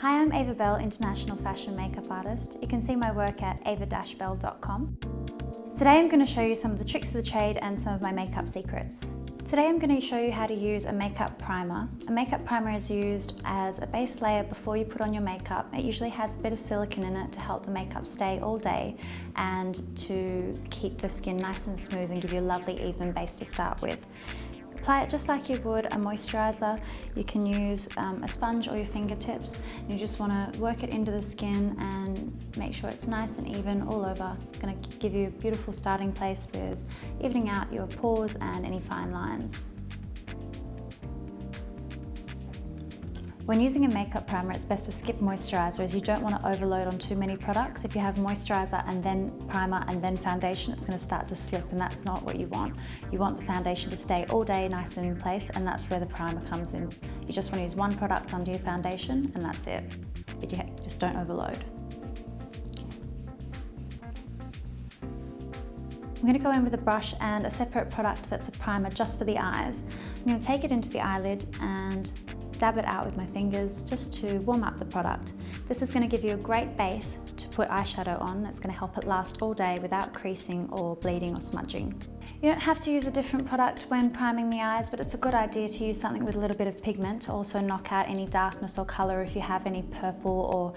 Hi, I'm Ava Bell, international fashion makeup artist. You can see my work at ava-bell.com. Today I'm going to show you some of the tricks of the trade and some of my makeup secrets. Today I'm going to show you how to use a makeup primer. A makeup primer is used as a base layer before you put on your makeup. It usually has a bit of silicone in it to help the makeup stay all day and to keep the skin nice and smooth and give you a lovely even base to start with. Apply it just like you would a moisturizer. You can use a sponge or your fingertips. You just want to work it into the skin and make sure it's nice and even all over. It's going to give you a beautiful starting place with evening out your pores and any fine lines. When using a makeup primer, it's best to skip moisturizer as you don't want to overload on too many products. If you have moisturizer and then primer and then foundation, it's going to start to slip, and that's not what you want. You want the foundation to stay all day nice and in place, and that's where the primer comes in. You just want to use one product under your foundation and that's it. But you just don't overload. I'm going to go in with a brush and a separate product that's a primer just for the eyes. I'm going to take it into the eyelid and dab it out with my fingers just to warm up the product. This is going to give you a great base to put eyeshadow on. It's going to help it last all day without creasing or bleeding or smudging. You don't have to use a different product when priming the eyes, but it's a good idea to use something with a little bit of pigment to also knock out any darkness or colour if you have any purple or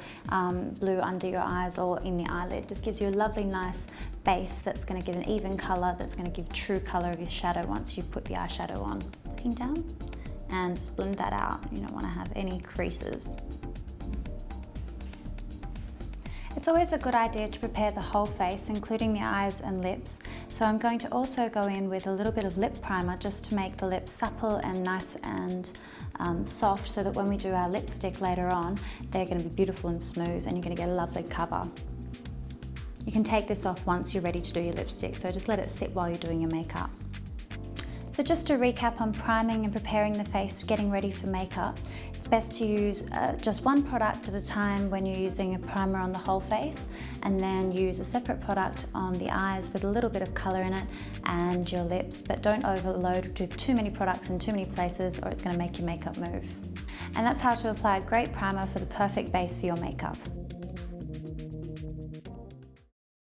blue under your eyes or in the eyelid. Just gives you a lovely nice base that's going to give an even colour, that's going to give true colour of your shadow once you put the eyeshadow on. Looking down. And just blend that out. You don't want to have any creases. It's always a good idea to prepare the whole face, including the eyes and lips. So I'm going to also go in with a little bit of lip primer just to make the lips supple and nice and soft, so that when we do our lipstick later on, they're going to be beautiful and smooth and you're going to get a lovely cover. You can take this off once you're ready to do your lipstick, so just let it sit while you're doing your makeup. So just to recap on priming and preparing the face, getting ready for makeup, it's best to use just one product at a time when you're using a primer on the whole face, and then use a separate product on the eyes with a little bit of colour in it and your lips, but don't overload with too many products in too many places or it's going to make your makeup move. And that's how to apply a great primer for the perfect base for your makeup.